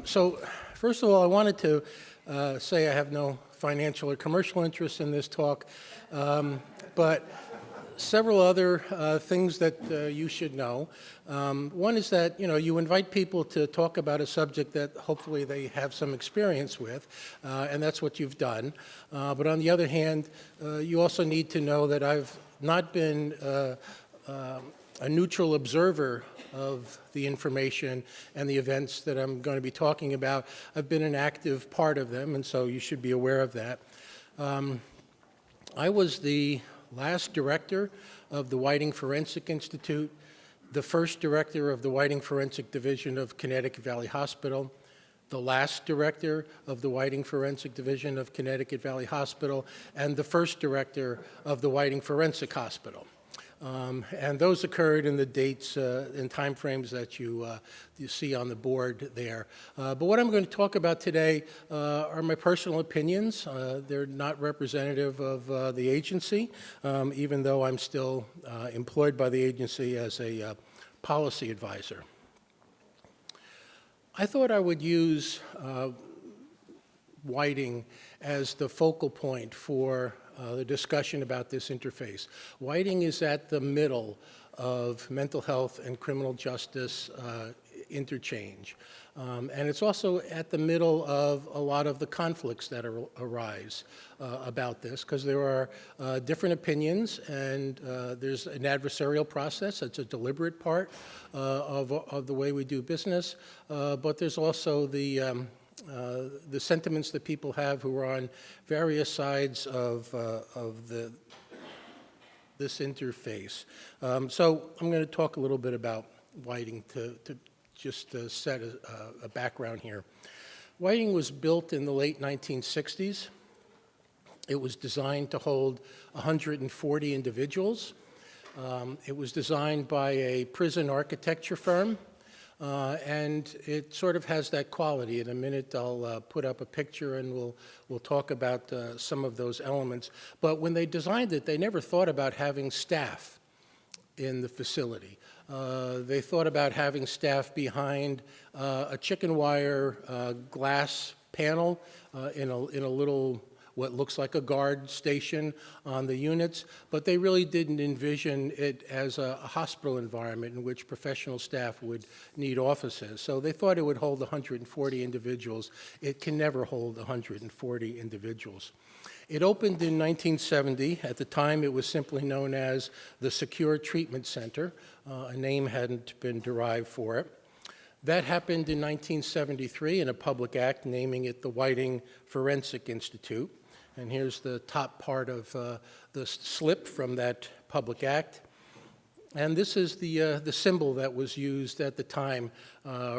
So first of all, I wanted to say I have no financial or commercial interest in this talk, but several other things that you should know. One is that, you invite people to talk about a subject that hopefully they have some experience with, and that's what you've done. But on the other hand, you also need to know that I've not been a neutral observer of the information and the events that I'm going to be talking about. I've been an active part of them, and so you should be aware of that. I was the last director of the Whiting Forensic Institute, the first director of the Whiting Forensic Division of Connecticut Valley Hospital, the last director of the Whiting Forensic Division of Connecticut Valley Hospital, and the first director of the Whiting Forensic Hospital. And those occurred in the dates and time frames that you see on the board there. But what I'm going to talk about today are my personal opinions. They're not representative of the agency, even though I'm still employed by the agency as a policy advisor. I thought I would use Whiting as the focal point for the discussion about this interface. Whiting is at the middle of mental health and criminal justice interchange. And it's also at the middle of a lot of the conflicts that arise about this, because there are different opinions, and there's an adversarial process. That's a deliberate part of the way we do business, but there's also the sentiments that people have who are on various sides of this interface. So I'm going to talk a little bit about Whiting to just set a background here. Whiting was built in the late 1960s. It was designed to hold 140 individuals. It was designed by a prison architecture firm. And it sort of has that quality. In a minute, I'll put up a picture and we'll talk about some of those elements. But when they designed it, they never thought about having staff in the facility. They thought about having staff behind a chicken wire glass panel in a little what looks like a guard station on the units, but they really didn't envision it as a hospital environment in which professional staff would need offices. So they thought it would hold 140 individuals. It can never hold 140 individuals. It opened in 1970. At the time, it was simply known as the Secure Treatment Center. A name hadn't been derived for it. That happened in 1973 in a public act naming it the Whiting Forensic Institute. And here's the top part of the slip from that public act. And this is the symbol that was used at the time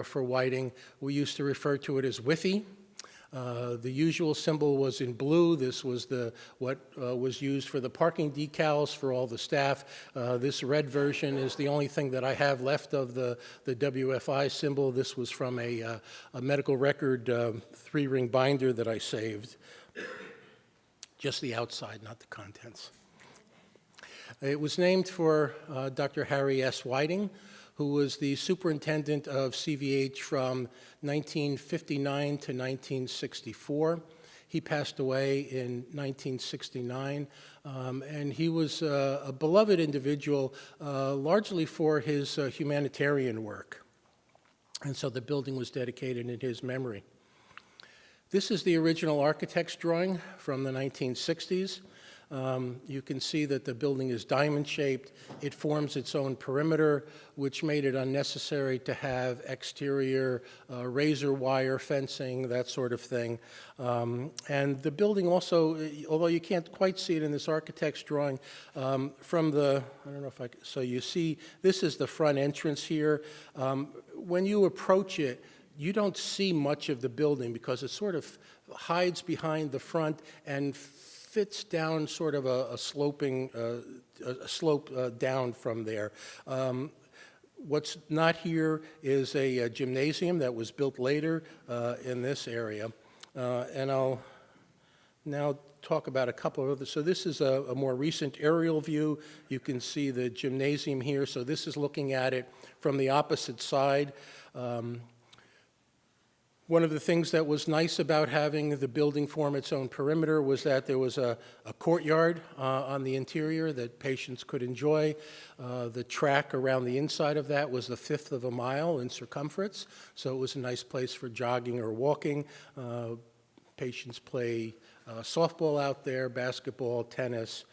for Whiting. We used to refer to it as WIFI. The usual symbol was in blue. This was what was used for the parking decals for all the staff. This red version is the only thing that I have left of the WFI symbol. This was from a medical record 3-ring binder that I saved. Just the outside, not the contents. It was named for Dr. Harry S. Whiting, who was the superintendent of CVH from 1959 to 1964. He passed away in 1969, and he was a beloved individual largely for his humanitarian work. And so the building was dedicated in his memory. This is the original architect's drawing from the 1960s. You can see that the building is diamond-shaped. It forms its own perimeter, which made it unnecessary to have exterior razor wire fencing, that sort of thing. And the building also, although you can't quite see it in this architect's drawing, from the, I don't know if I can, so you see, this is the front entrance here. When you approach it, you don't see much of the building because it sort of hides behind the front and fits down sort of a sloping, slope down from there. What's not here is a gymnasium that was built later in this area. And I'll now talk about a couple of others. So this is a more recent aerial view. You can see the gymnasium here. So this is looking at it from the opposite side. One of the things that was nice about having the building form its own perimeter was that there was a courtyard on the interior that patients could enjoy. The track around the inside of that was 1/5 of a mile in circumference, so it was a nice place for jogging or walking. Patients play softball out there, basketball, tennis.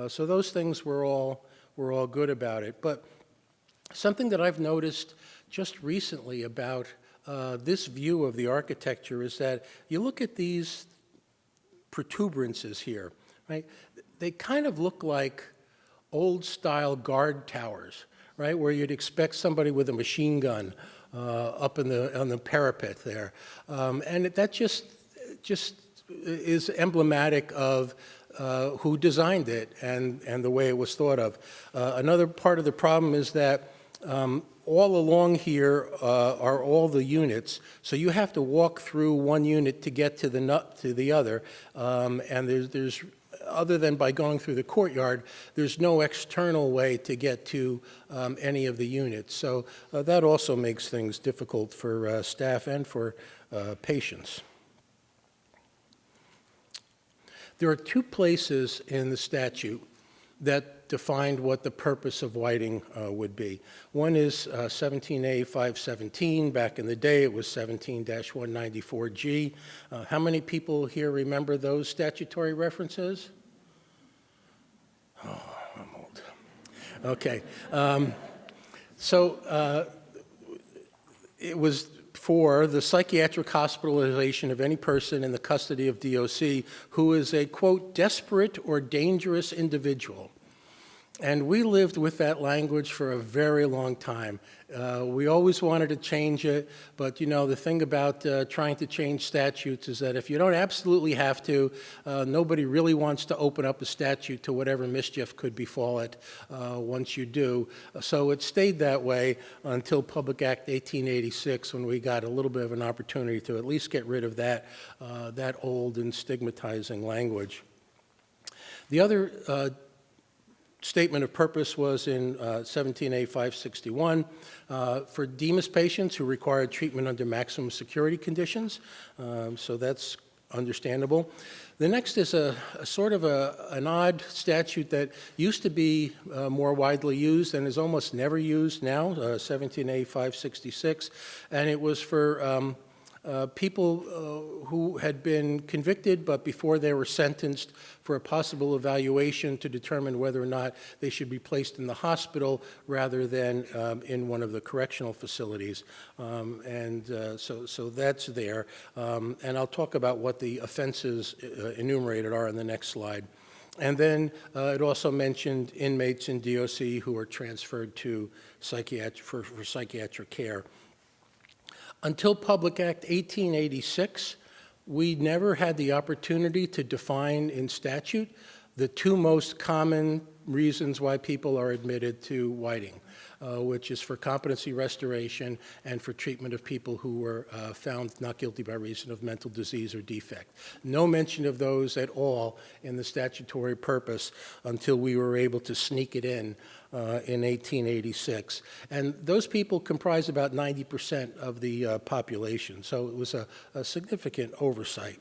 So those things were all good about it. But something that I've noticed just recently about this view of the architecture is that you look at these protuberances here, right? They kind of look like old-style guard towers, right, where you'd expect somebody with a machine gun up on the parapet there. And that just is emblematic of who designed it and the way it was thought of. Another part of the problem is that all along here are all the units, so you have to walk through one unit to get to the other, and there's other than by going through the courtyard, there's no external way to get to any of the units. So that also makes things difficult for staff and for patients. There are two places in the statute that defined what the purpose of whiting would be. One is 17A 517. Back in the day, it was 17-194G. How many people here remember those statutory references? Oh, I'm old. Okay. It was for the psychiatric hospitalization of any person in the custody of DOC who is a, quote, desperate or dangerous individual. And we lived with that language for a very long time. We always wanted to change it, but you know, the thing about trying to change statutes is that if you don't absolutely have to, nobody really wants to open up a statute to whatever mischief could befall it once you do. So it stayed that way until Public Act 1886, when we got a little bit of an opportunity to at least get rid of that old and stigmatizing language. The other statement of purpose was in 17A 561 for DEMIS patients who required treatment under maximum security conditions. So that's understandable. The next is a sort of an odd statute that used to be more widely used and is almost never used now, 17A 566, and it was for people who had been convicted, but before they were sentenced, for a possible evaluation to determine whether or not they should be placed in the hospital rather than in one of the correctional facilities. So that's there. And I'll talk about what the offenses enumerated are on the next slide. And then it also mentioned inmates in DOC who are transferred to for psychiatric care. Until Public Act 1886, we never had the opportunity to define in statute the two most common reasons why people are admitted to whiting, which is for competency restoration and for treatment of people who were found not guilty by reason of mental disease or defect. No mention of those at all in the statutory purpose until we were able to sneak it in 1886. And those people comprise about 90% of the population, so it was a significant oversight.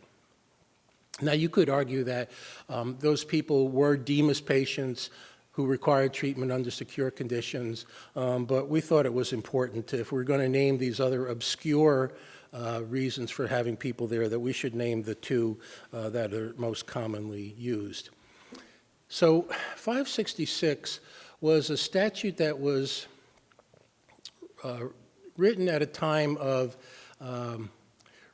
Now, you could argue that those people were DEMIS patients who required treatment under secure conditions, but we thought it was important if we're going to name these other obscure reasons for having people there, that we should name the two that are most commonly used. So 566 was a statute that was written at a time of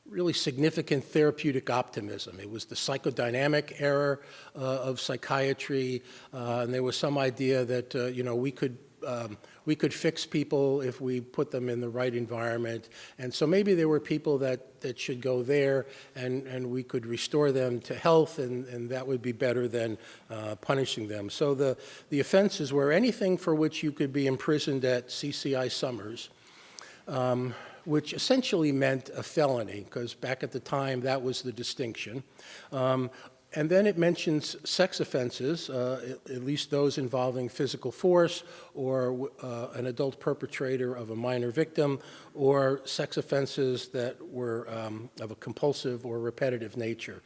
really significant therapeutic optimism. It was the psychodynamic era of psychiatry, and there was some idea that we could fix people if we put them in the right environment. And so maybe there were people that should go there, and we could restore them to health, and that would be better than punishing them. So the offenses were anything for which you could be imprisoned at CCI Summers, which essentially meant a felony, because back at the time that was the distinction. And then it mentions sex offenses, at least those involving physical force or an adult perpetrator of a minor victim, or sex offenses that were of a compulsive or repetitive nature.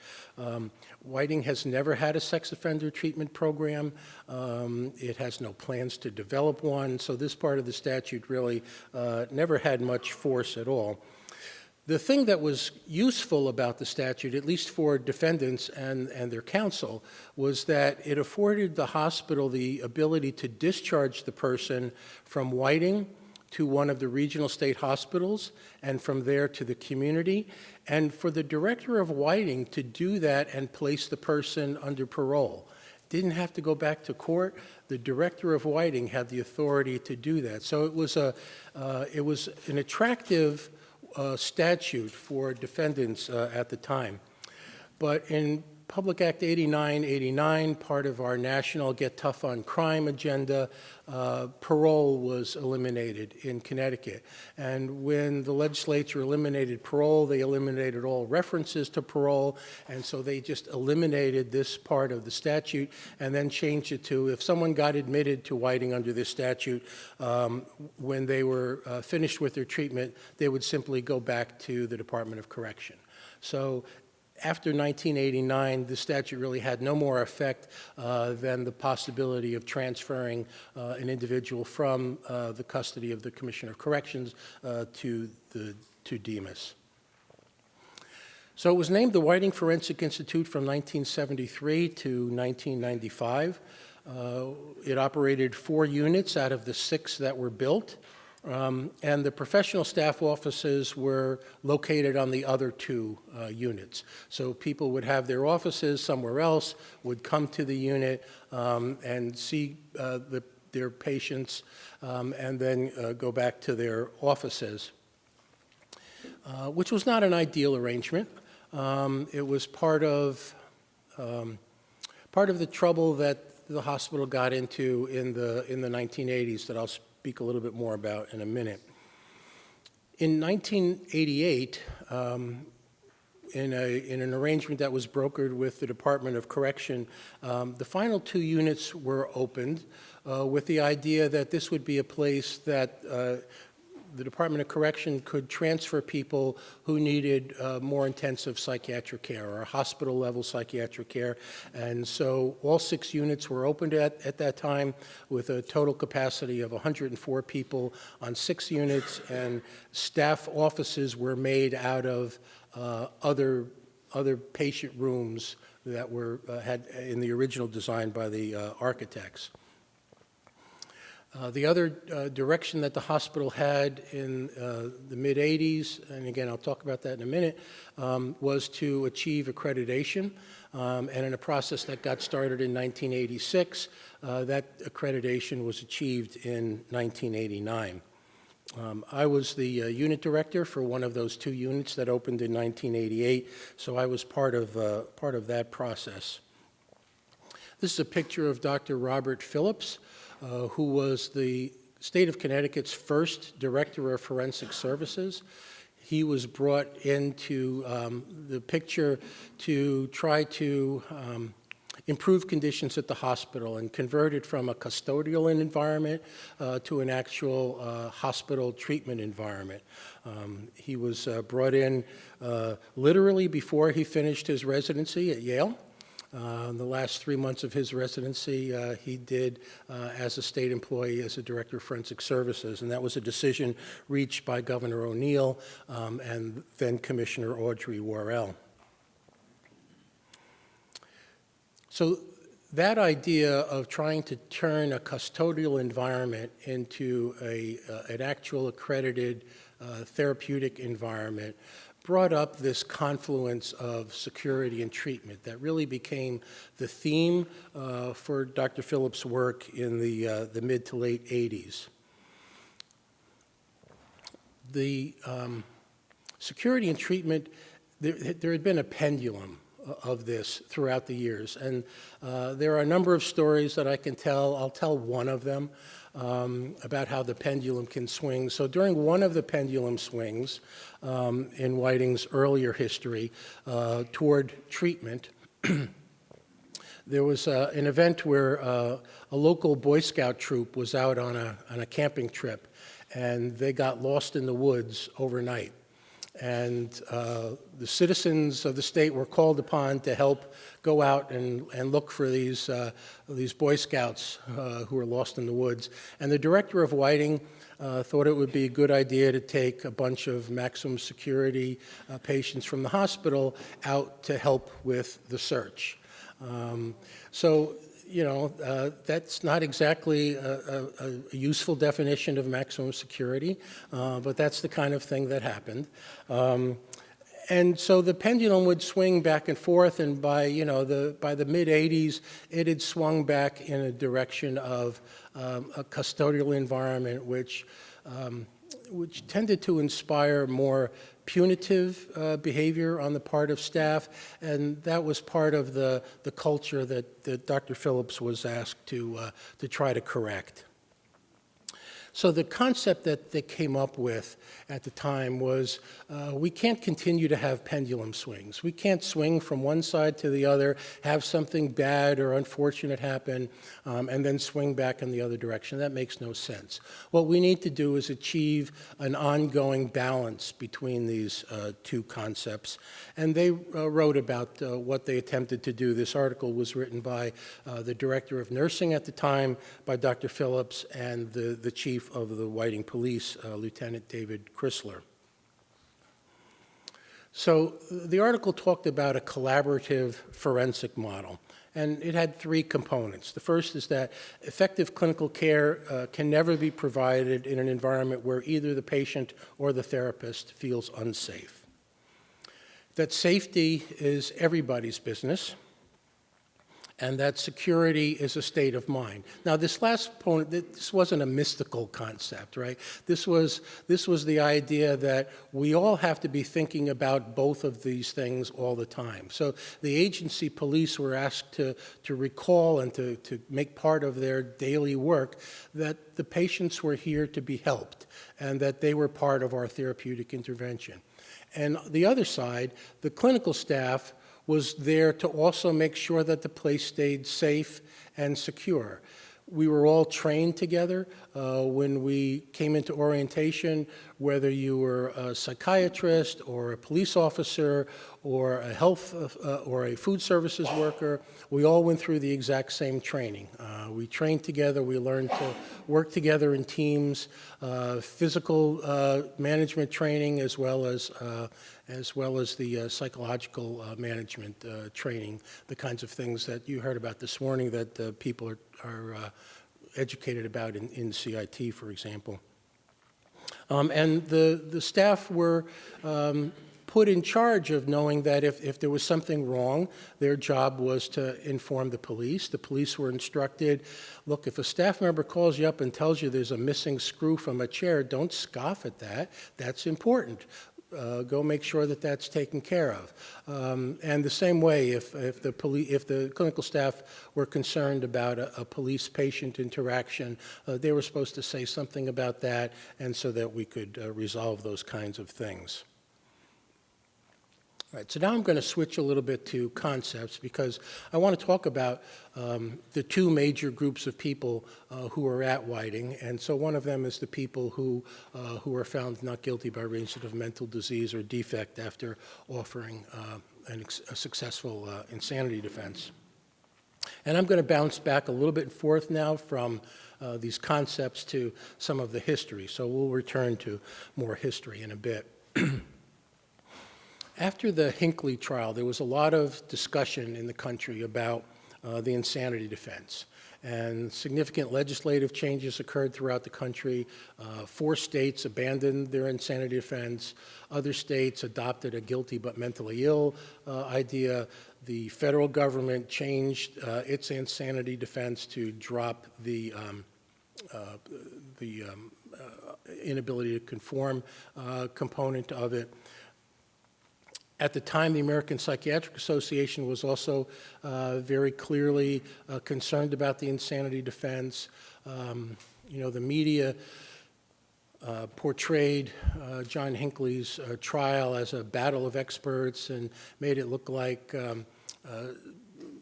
Whiting has never had a sex offender treatment program. It has no plans to develop one, so this part of the statute really never had much force at all. The thing that was useful about the statute, at least for defendants and their counsel, was that it afforded the hospital the ability to discharge the person from Whiting to one of the regional state hospitals, and from there to the community, and for the director of Whiting to do that and place the person under parole. Didn't have to go back to court. The director of Whiting had the authority to do that. So it was an attractive statute for defendants at the time. But in Public Act 8989, part of our national Get Tough on Crime agenda, parole was eliminated in Connecticut. And when the legislature eliminated parole, they eliminated all references to parole, and so they just eliminated this part of the statute and then changed it to, if someone got admitted to Whiting under this statute, when they were finished with their treatment, they would simply go back to the Department of Correction. So after 1989, the statute really had no more effect than the possibility of transferring an individual from the custody of the Commissioner of Corrections to Demas. So it was named the Whiting Forensic Institute from 1973 to 1995. It operated 4 units out of the 6 that were built. And the professional staff offices were located on the other 2 units. So people would have their offices somewhere else, would come to the unit and see their patients, and then go back to their offices, which was not an ideal arrangement. It was part of the trouble that the hospital got into in the 1980s that I'll speak a little bit more about in a minute. In 1988, in an arrangement that was brokered with the Department of Correction, the final 2 units were opened with the idea that this would be a place that the Department of Correction could transfer people who needed more intensive psychiatric care or hospital-level psychiatric care. And so all 6 units were opened at that time with a total capacity of 104 people on 6 units, and staff offices were made out of other patient rooms that were had in the original design by the architects. The other direction that the hospital had in the mid-'80s, and again, I'll talk about that in a minute, was to achieve accreditation. And in a process that got started in 1986, that accreditation was achieved in 1989. I was the unit director for one of those 2 units that opened in 1988, so I was part of that process. This is a picture of Dr. Robert Phillips, who was the state of Connecticut's first director of forensic services. He was brought into the picture to try to improve conditions at the hospital and convert it from a custodial environment to an actual hospital treatment environment. He was brought in literally before he finished his residency at Yale. The last 3 months of his residency, he did as a state employee, as a director of forensic services, and that was a decision reached by Governor O'Neill and then Commissioner Audrey Worrell. So that idea of trying to turn a custodial environment into an actual accredited therapeutic environment brought up this confluence of security and treatment that really became the theme for Dr. Phillips' work in the mid to late 80s. The security and treatment, there had been a pendulum of this throughout the years, and there are a number of stories that I can tell. I'll tell one of them about how the pendulum can swing. So during one of the pendulum swings in Whiting's earlier history toward treatment, There was an event where a local Boy Scout troop was out on a camping trip, and they got lost in the woods overnight. And the citizens of the state were called upon to help go out and look for these Boy Scouts who were lost in the woods. And the director of Whiting thought it would be a good idea to take a bunch of maximum security patients from the hospital out to help with the search. So, you know, that's not exactly a useful definition of maximum security, but that's the kind of thing that happened. And so the pendulum would swing back and forth, and by the mid-'80s, it had swung back in a direction of a custodial environment which tended to inspire more punitive behavior on the part of staff, and that was part of the culture that Dr. Phillips was asked to try to correct. So the concept that they came up with at the time was we can't continue to have pendulum swings. We can't swing from one side to the other, have something bad or unfortunate happen, and then swing back in the other direction. That makes no sense. What we need to do is achieve an ongoing balance between these two concepts. And they wrote about what they attempted to do. This article was written by the director of nursing at the time, by Dr. Phillips, and the chief of the Whiting Police, Lieutenant David Chrysler. So the article talked about a collaborative forensic model, and it had three components. The first is that effective clinical care can never be provided in an environment where either the patient or the therapist feels unsafe. That safety is everybody's business, and that security is a state of mind. Now, this last point, this wasn't a mystical concept, right? This was the idea that we all have to be thinking about both of these things all the time. So the agency police were asked to recall and to make part of their daily work that the patients were here to be helped and that they were part of our therapeutic intervention. And the other side, the clinical staff was there to also make sure that the place stayed safe and secure. We were all trained together when we came into orientation, whether you were a psychiatrist or a police officer or a health or a food services worker. We all went through the exact same training. We trained together. We learned to work together in teams, physical management training, as well as the psychological management training, the kinds of things that you heard about this morning that people are educated about in CIT, for example. And the staff were put in charge of knowing that if there was something wrong, their job was to inform the police. The police were instructed, look, if a staff member calls you up and tells you there's a missing screw from a chair, don't scoff at that. That's important. Go make sure that that's taken care of. And the same way, if the clinical staff were concerned about a police-patient interaction, they were supposed to say something about that, and so that we could resolve those kinds of things. All right, so now I'm going to switch a little bit to concepts because I want to talk about the two major groups of people who are at Whiting. And so one of them is the people who are found not guilty by reason of mental disease or defect after offering a successful insanity defense. And I'm going to bounce back a little bit and forth now from these concepts to some of the history. So we'll return to more history in a bit. After the Hinckley trial, there was a lot of discussion in the country about the insanity defense. And significant legislative changes occurred throughout the country. 4 states abandoned their insanity defense. Other states adopted a guilty but mentally ill idea. The federal government changed its insanity defense to drop the inability to conform component of it. At the time, the American Psychiatric Association was also very clearly concerned about the insanity defense. The media portrayed John Hinckley's trial as a battle of experts and made it look like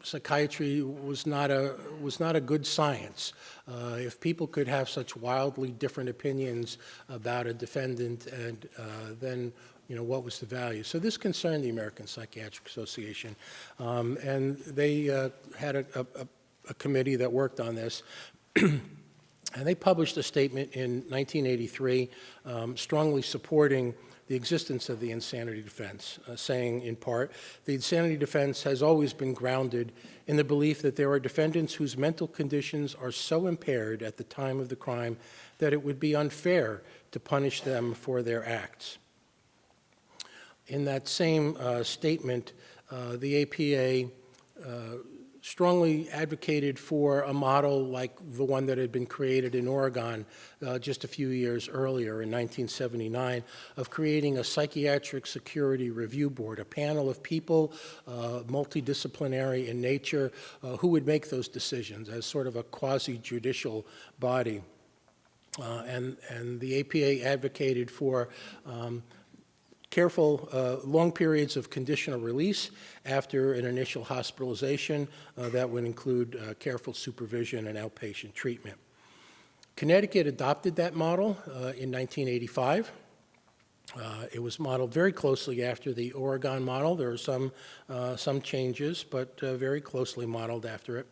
psychiatry was not a good science. If people could have such wildly different opinions about a defendant, and then what was the value? So this concerned the American Psychiatric Association, and they had a committee that worked on this. And they published a statement in 1983 strongly supporting the existence of the insanity defense, saying in part, the insanity defense has always been grounded in the belief that there are defendants whose mental conditions are so impaired at the time of the crime that it would be unfair to punish them for their acts. In that same statement, the APA strongly advocated for a model like the one that had been created in Oregon just a few years earlier in 1979 of creating a psychiatric security review board, a panel of people, multidisciplinary in nature, who would make those decisions as sort of a quasi-judicial body. And the APA advocated for careful, long periods of conditional release after an initial hospitalization that would include careful supervision and outpatient treatment. Connecticut adopted that model in 1985. It was modeled very closely after the Oregon model. There are some changes, but very closely modeled after it.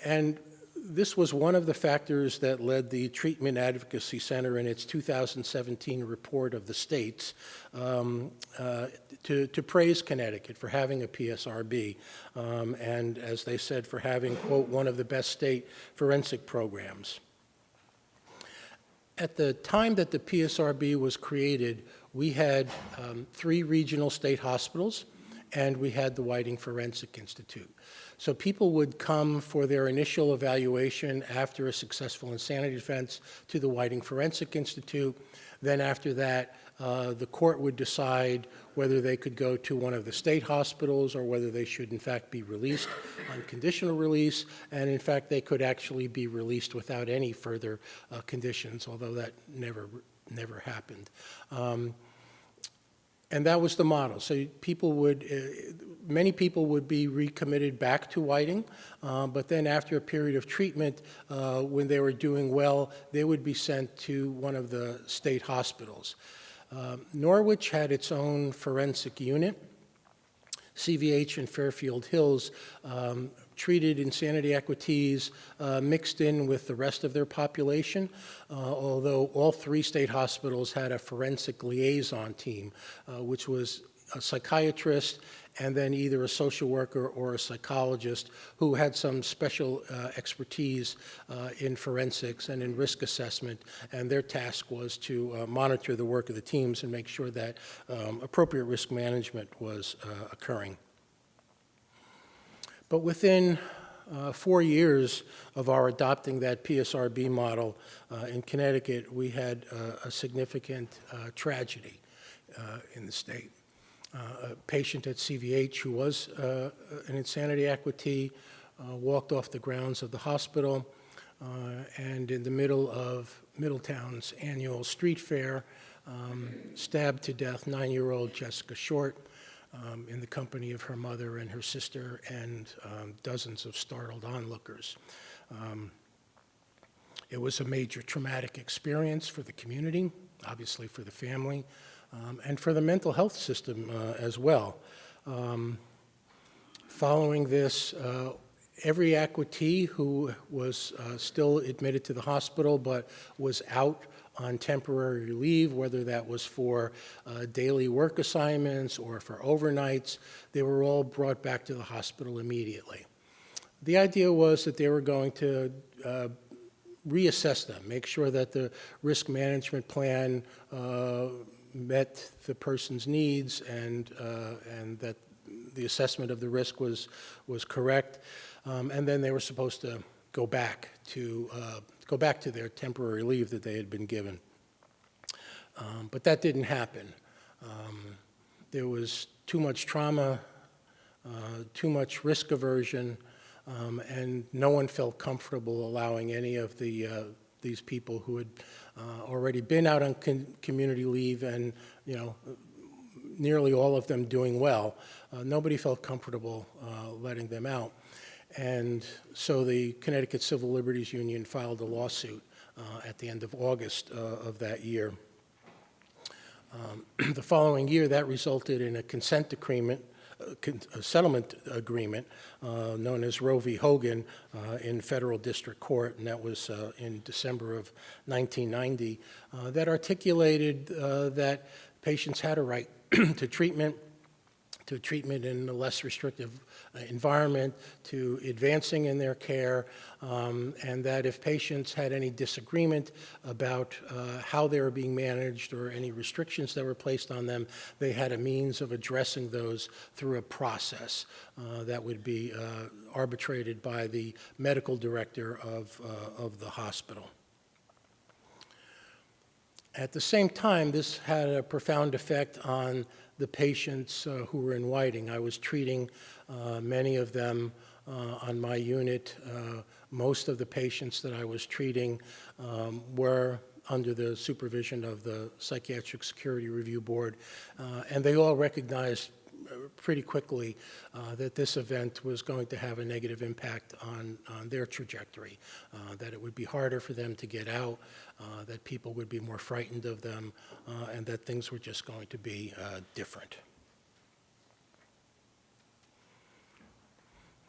And this was one of the factors that led the Treatment Advocacy Center in its 2017 report of the states to praise Connecticut for having a PSRB, and as they said, for having, quote, one of the best state forensic programs. At the time that the PSRB was created, we had 3 regional state hospitals, and we had the Whiting Forensic Institute. So people would come for their initial evaluation after a successful insanity defense to the Whiting Forensic Institute. Then after that, the court would decide whether they could go to one of the state hospitals or whether they should in fact be released on conditional release. And in fact, they could actually be released without any further conditions, although that never happened. And that was the model. So many people would be recommitted back to Whiting, but then after a period of treatment, when they were doing well, they would be sent to one of the state hospitals. Norwich had its own forensic unit. CVH in Fairfield Hills treated insanity equities mixed in with the rest of their population, although all 3 state hospitals had a forensic liaison team, which was a psychiatrist and then either a social worker or a psychologist who had some special expertise in forensics and in risk assessment, and their task was to monitor the work of the teams and make sure that appropriate risk management was occurring. But within 4 years of our adopting that PSRB model in Connecticut, we had a significant tragedy in the state. A patient at CVH who was an insanity equitee walked off the grounds of the hospital, and in the middle of Middletown's annual street fair, stabbed to death 9-year-old Jessica Short in the company of her mother and her sister and dozens of startled onlookers. It was a major traumatic experience for the community, obviously for the family, and for the mental health system as well. Following this, every equitee who was still admitted to the hospital but was out on temporary leave, whether that was for daily work assignments or for overnights, they were all brought back to the hospital immediately. The idea was that they were going to reassess them, make sure that the risk management plan met the person's needs and that the assessment of the risk was correct, and then they were supposed to go back to their temporary leave that they had been given. But that didn't happen. There was too much trauma, too much risk aversion, and no one felt comfortable allowing any of these people who had already been out on community leave and nearly all of them doing well. Nobody felt comfortable letting them out. And so the Connecticut Civil Liberties Union filed a lawsuit at the end of August of that year. The following year, that resulted in a consent agreement, a settlement agreement known as Roe v. Hogan in federal district court, and that was in December of 1990, that articulated that patients had a right to treatment in a less restrictive environment, to advancing in their care, and that if patients had any disagreement about how they were being managed or any restrictions that were placed on them, they had a means of addressing those through a process that would be arbitrated by the medical director of the hospital. At the same time, this had a profound effect on the patients who were in Whiting. I was treating many of them on my unit. Most of the patients that I was treating were under the supervision of the Psychiatric Security Review Board, and they all recognized pretty quickly that this event was going to have a negative impact on their trajectory, that it would be harder for them to get out, that people would be more frightened of them, and that things were just going to be different.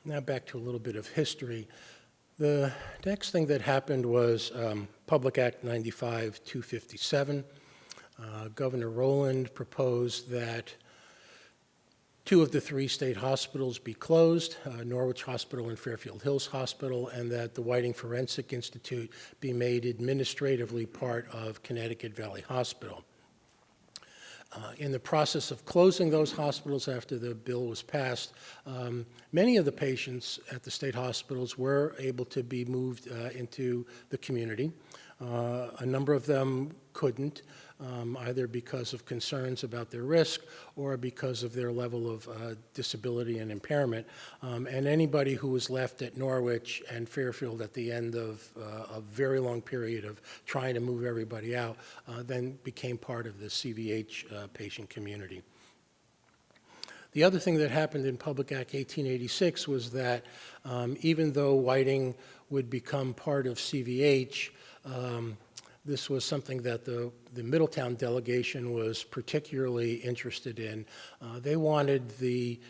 Now back to a little bit of history. The next thing that happened was Public Act 95-257. Governor Rowland proposed that 2 of the 3 state hospitals be closed, Norwich Hospital and Fairfield Hills Hospital, and that the Whiting Forensic Institute be made administratively part of Connecticut Valley Hospital. In the process of closing those hospitals after the bill was passed, many of the patients at the state hospitals were able to be moved into the community. A number of them couldn't, either because of concerns about their risk or because of their level of disability and impairment. And anybody who was left at Norwich and Fairfield at the end of a very long period of trying to move everybody out then became part of the CVH patient community. The other thing that happened in Public Act 1886 was that even though Whiting would become part of CVH, this was something that the Middletown delegation was particularly interested in. They wanted the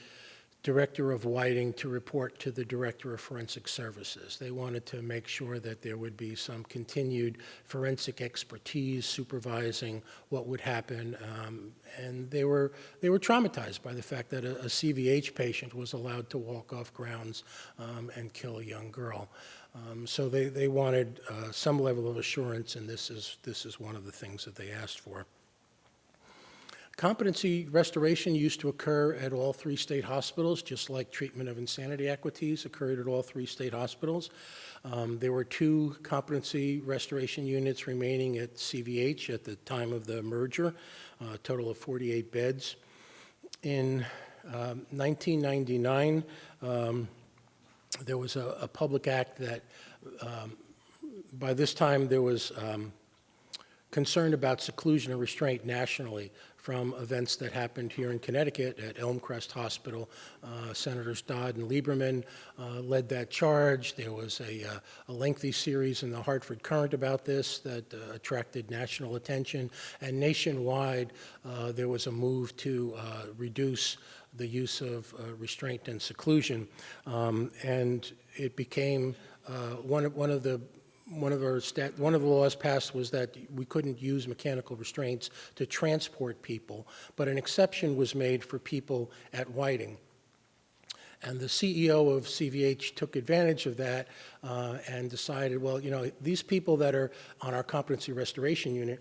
director of Whiting to report to the director of forensic services. They wanted to make sure that there would be some continued forensic expertise supervising what would happen, and they were traumatized by the fact that a CVH patient was allowed to walk off grounds and kill a young girl. So they wanted some level of assurance, and this is one of the things that they asked for. Competency restoration used to occur at all 3 state hospitals, just like treatment of insanity equities occurred at all 3 state hospitals. There were 2 competency restoration units remaining at CVH at the time of the merger, a total of 48 beds. In 1999, there was a public act that, by this time, there was concern about seclusion and restraint nationally from events that happened here in Connecticut at Elmcrest Hospital. Senators Dodd and Lieberman led that charge. There was a lengthy series in the Hartford Current about this that attracted national attention. And nationwide, there was a move to reduce the use of restraint and seclusion. And it became one of the laws passed was that we couldn't use mechanical restraints to transport people, but an exception was made for people at Whiting. And the CEO of CVH took advantage of that and decided, well, you know, these people that are on our competency restoration unit,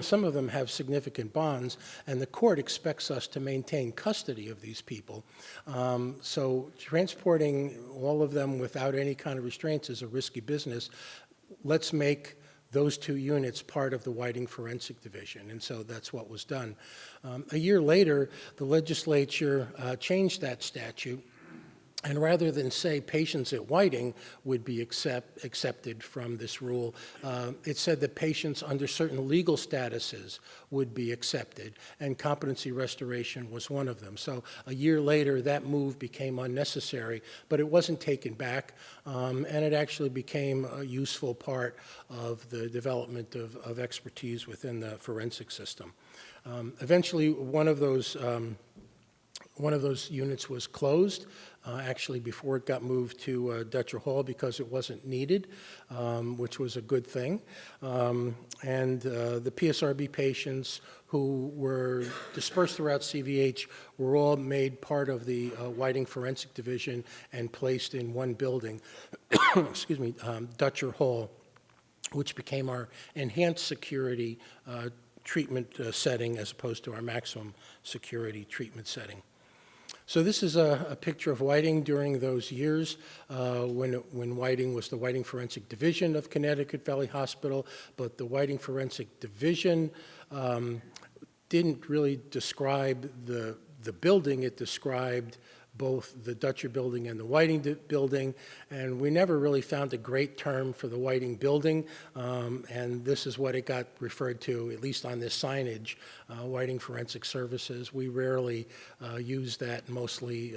some of them have significant bonds, and the court expects us to maintain custody of these people. So transporting all of them without any kind of restraints is a risky business. Let's make those 2 units part of the Whiting Forensic Division, and so that's what was done. A year later, the legislature changed that statute And rather than say patients at Whiting would be accepted from this rule, it said that patients under certain legal statuses would be accepted, and competency restoration was one of them. So a year later, that move became unnecessary, but it wasn't taken back, and it actually became a useful part of the development of expertise within the forensic system. Eventually, one of those units was closed, actually before it got moved to Dutcher Hall because it wasn't needed, which was a good thing. And the PSRB patients who were dispersed throughout CVH were all made part of the Whiting Forensic Division and placed in one building, excuse me, Dutcher Hall, which became our enhanced security treatment setting as opposed to our maximum security treatment setting. So this is a picture of Whiting during those years when Whiting was the Whiting Forensic Division of Connecticut Valley Hospital, but the Whiting Forensic Division didn't really describe the building. It described both the Dutcher building and the Whiting building, and we never really found a great term for the Whiting building, and this is what it got referred to, at least on this signage, Whiting Forensic Services. We rarely use that, mostly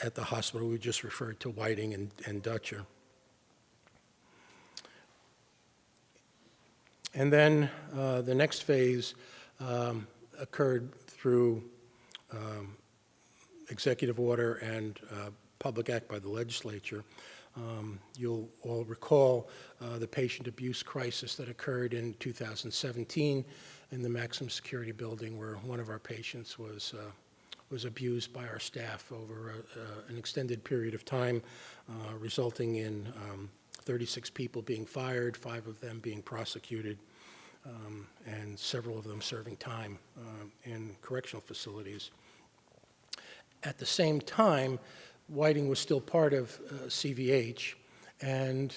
at the hospital. We just referred to Whiting and Dutcher. And then the next phase occurred through executive order and public act by the legislature. You'll all recall the patient abuse crisis that occurred in 2017 in the maximum security building, where one of our patients was abused by our staff over an extended period of time, resulting in 36 people being fired, 5 of them being prosecuted, and several of them serving time in correctional facilities. At the same time, Whiting was still part of CVH, and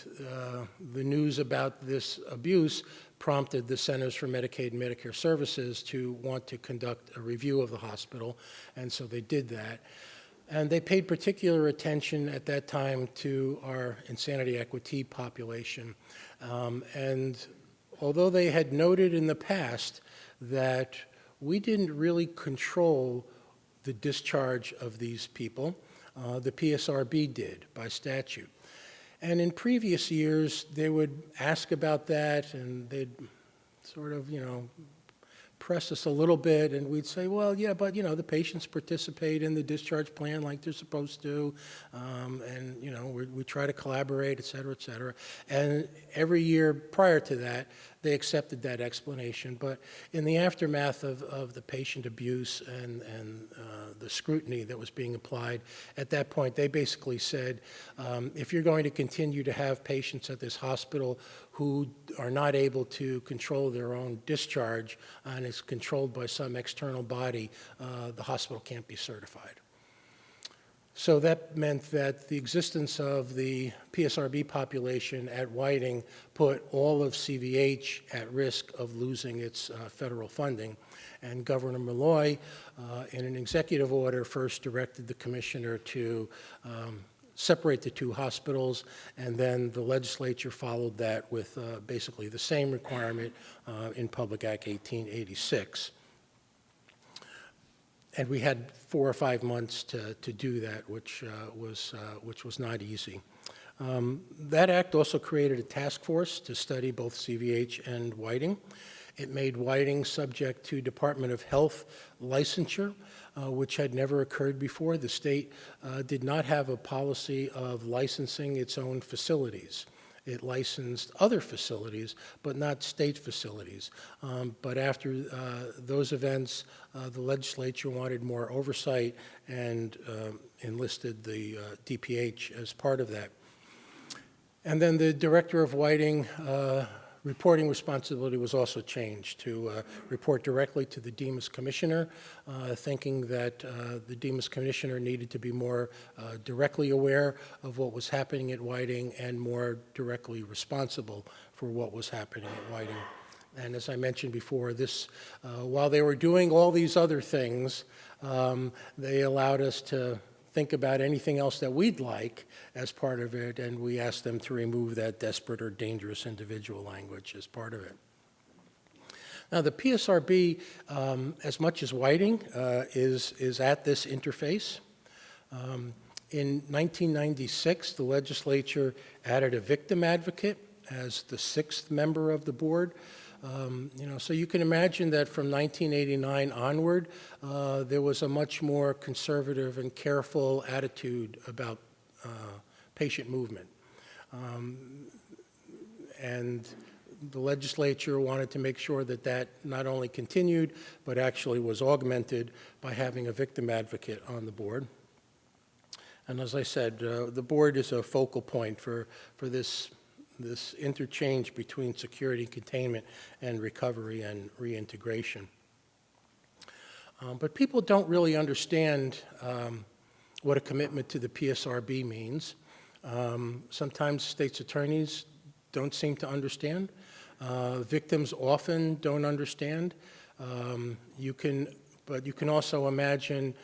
the news about this abuse prompted the Centers for Medicaid and Medicare Services to want to conduct a review of the hospital, and so they did that. And they paid particular attention at that time to our insanity equity population. And although they had noted in the past that we didn't really control the discharge of these people, the PSRB did by statute. And in previous years, they would ask about that, and they'd sort of, press us a little bit, and we'd say, well, yeah, but, the patients participate in the discharge plan like they're supposed to, and, we try to collaborate, et cetera, et cetera. And every year prior to that, they accepted that explanation. But in the aftermath of the patient abuse and the scrutiny that was being applied, at that point, they basically said, if you're going to continue to have patients at this hospital who are not able to control their own discharge and is controlled by some external body, the hospital can't be certified. So that meant that the existence of the PSRB population at Whiting put all of CVH at risk of losing its federal funding. And Governor Malloy, in an executive order, first directed the commissioner to separate the two hospitals, and then the legislature followed that with basically the same requirement in Public Act 1886. And we had 4 or 5 months to do that, which was not easy. That act also created a task force to study both CVH and Whiting. It made Whiting subject to Department of Health licensure, which had never occurred before. The state did not have a policy of licensing its own facilities. It licensed other facilities, but not state facilities. But after those events, the legislature wanted more oversight and enlisted the DPH as part of that. And then the director of Whiting reporting responsibility was also changed to report directly to the Demas Commissioner, thinking that the Demas Commissioner needed to be more directly aware of what was happening at Whiting and more directly responsible for what was happening at Whiting. And as I mentioned before, this, while they were doing all these other things, they allowed us to think about anything else that we'd like as part of it, and we ask them to remove that desperate or dangerous individual language as part of it. Now, the PSRB, as much as Whiting, is at this interface. In 1996, the legislature added a victim advocate as the 6th member of the board. So you can imagine that from 1989 onward, there was a much more conservative and careful attitude about patient movement. And the legislature wanted to make sure that that not only continued, but actually was augmented by having a victim advocate on the board. And as I said, the board is a focal point for this interchange between security containment and recovery and reintegration. But people don't really understand what a commitment to the PSRB means. Sometimes state's attorneys don't seem to understand. Victims often don't understand. But you can also imagine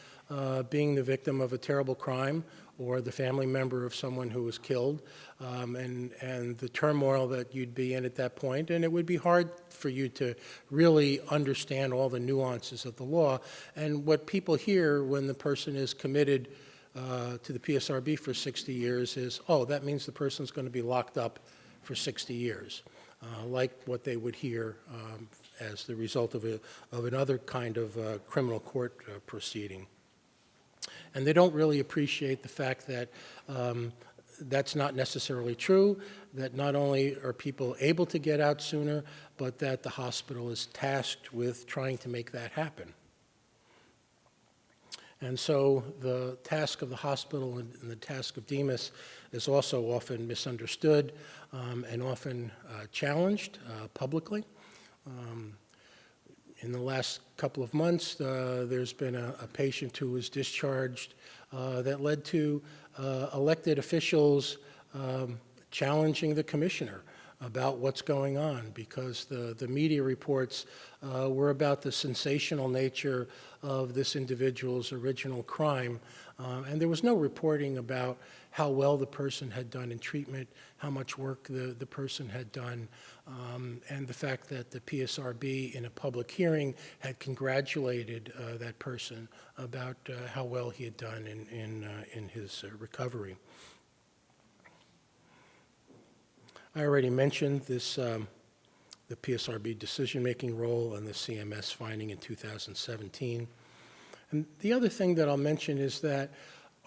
being the victim of a terrible crime or the family member of someone who was killed, and the turmoil that you'd be in at that point. And it would be hard for you to really understand all the nuances of the law. And what people hear when the person is committed to the PSRB for 60 years is, oh, that means the person's going to be locked up for 60 years, like what they would hear as the result of another kind of criminal court proceeding. And they don't really appreciate the fact that that's not necessarily true, that not only are people able to get out sooner, but that the hospital is tasked with trying to make that happen. And so the task of the hospital and the task of DEMIS is also often misunderstood and often challenged publicly. In the last couple of months, there's been a patient who was discharged that led to elected officials challenging the commissioner about what's going on, because the media reports were about the sensational nature of this individual's original crime, and there was no reporting about how well the person had done in treatment, how much work the person had done, and the fact that the PSRB in a public hearing had congratulated that person about how well he had done in his recovery. I already mentioned this, the PSRB decision-making role and the CMS finding in 2017. And the other thing that I'll mention is that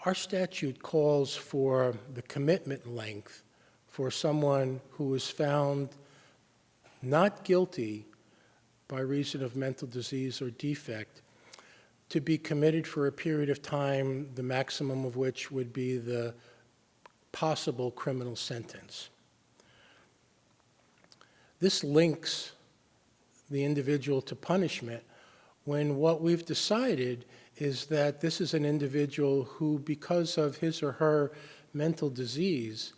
our statute calls for the commitment length for someone who is found not guilty by reason of mental disease or defect to be committed for a period of time, the maximum of which would be the possible criminal sentence. This links the individual to punishment when what we've decided is that this is an individual who, because of his or her mental disease,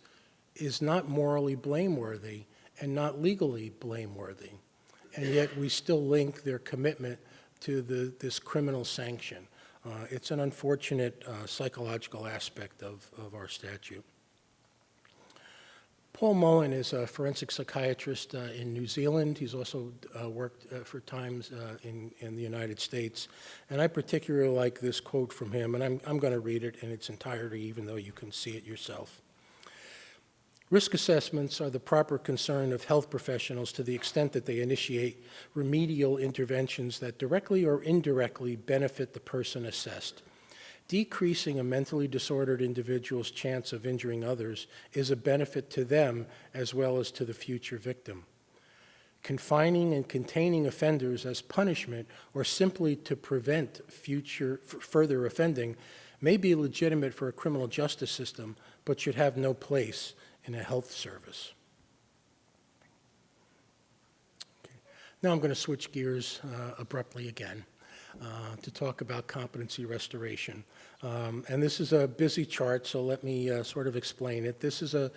is not morally blameworthy and not legally blameworthy. And yet we still link their commitment to this criminal sanction. It's an unfortunate psychological aspect of our statute. Paul Mullen is a forensic psychiatrist in New Zealand. He's also worked for times in the United States. And I particularly like this quote from him, and I'm going to read it in its entirety, even though you can see it yourself. Risk assessments are the proper concern of health professionals to the extent that they initiate remedial interventions that directly or indirectly benefit the person assessed. Decreasing a mentally disordered individual's chance of injuring others is a benefit to them as well as to the future victim. Confining and containing offenders as punishment or simply to prevent further offending may be legitimate for a criminal justice system, but should have no place in a health service. Okay. Now I'm going to switch gears abruptly again. To talk about competency restoration. And this is a busy chart, so let me sort of explain it. This is a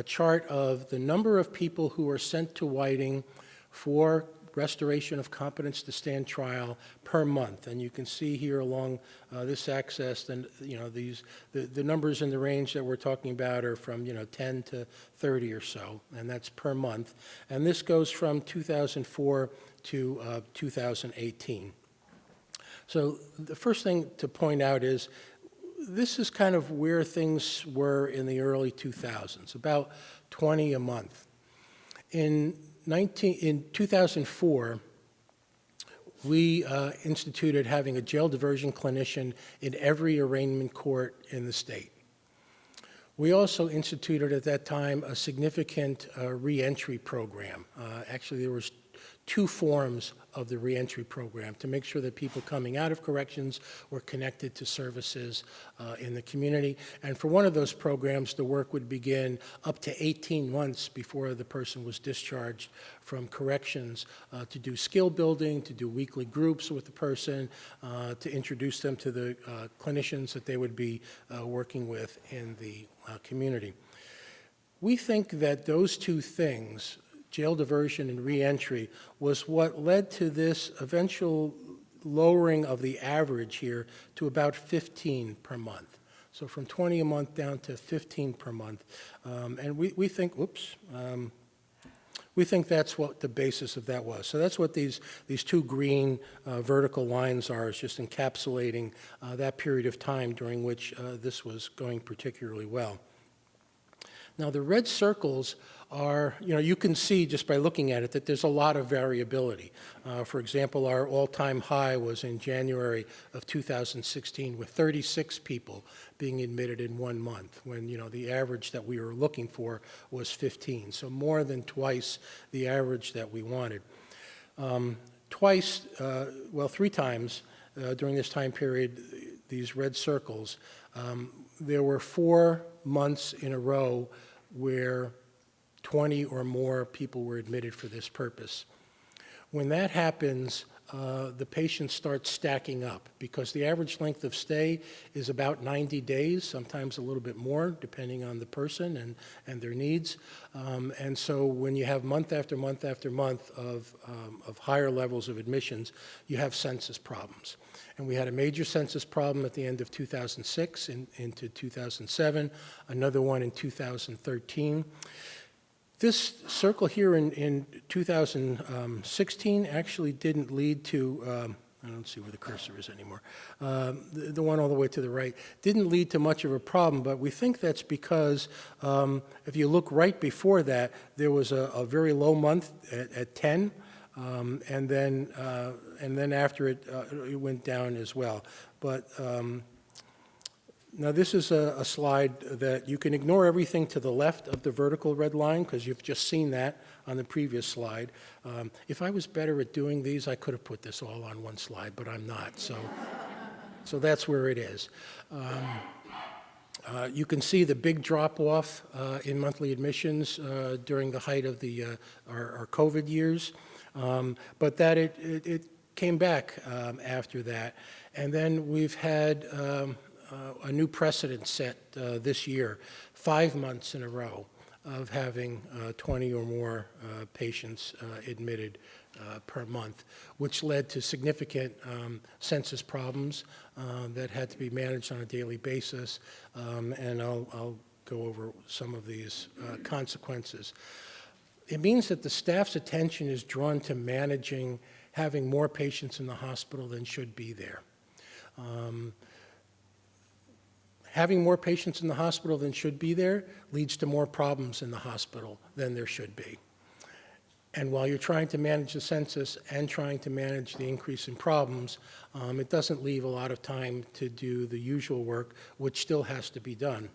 chart of the number of people who are sent to Whiting for restoration of competence to stand trial per month. And you can see here along this axis, and the numbers in the range that we're talking about are from 10 to 30 or so, and that's per month. And this goes from 2004 to 2018. So the first thing to point out is this is kind of where things were in the early 2000s, about 20 a month. In 2004, we instituted having a jail diversion clinician in every arraignment court in the state. We also instituted at that time a significant reentry program. Actually, there was 2 forms of the reentry program to make sure that people coming out of corrections were connected to services in the community. And for one of those programs, the work would begin up to 18 months before the person was discharged from corrections to do skill building, to do weekly groups with the person, to introduce them to the clinicians that they would be working with in the community. We think that those 2 things, jail diversion and reentry, was what led to this eventual lowering of the average here to about 15 per month. So from 20 a month down to 15 per month. And we think, we think that's what the basis of that was. So that's what these 2 green vertical lines are, is just encapsulating that period of time during which this was going particularly well. Now the red circles are, you can see just by looking at it that there's a lot of variability. For example, our all-time high was in January of 2016 with 36 people being admitted in 1 month when, the average that we were looking for was 15. So more than twice the average that we wanted. 3 times during this time period, these red circles, there were 4 months in a row where 20 or more people were admitted for this purpose. When that happens, the patients start stacking up because the average length of stay is about 90 days, sometimes a little bit more, depending on the person and their needs. And so when you have month after month after month of higher levels of admissions, you have census problems. And we had a major census problem at the end of 2006 into 2007, another one in 2013. This circle here in 2016 actually didn't lead to, I don't see where the cursor is anymore, the one all the way to the right, didn't lead to much of a problem, but we think that's because if you look right before that, there was a very low month at 10, and then after it, it went down as well. But now this is a slide that you can ignore everything to the left of the vertical red line because you've just seen that on the previous slide. If I was better at doing these, I could have put this all on one slide, but I'm not. So that's where it is. You can see the big drop-off in monthly admissions during the height of our COVID years, but that it came back after that. And then we've had a new precedent set this year, 5 months in a row of having 20 or more patients admitted per month, which led to significant census problems that had to be managed on a daily basis, and I'll go over some of these consequences. It means that the staff's attention is drawn to managing having more patients in the hospital than should be there. Having more patients in the hospital than should be there leads to more problems in the hospital than there should be. And while you're trying to manage the census and trying to manage the increase in problems, it doesn't leave a lot of time to do the usual work, which still has to be done.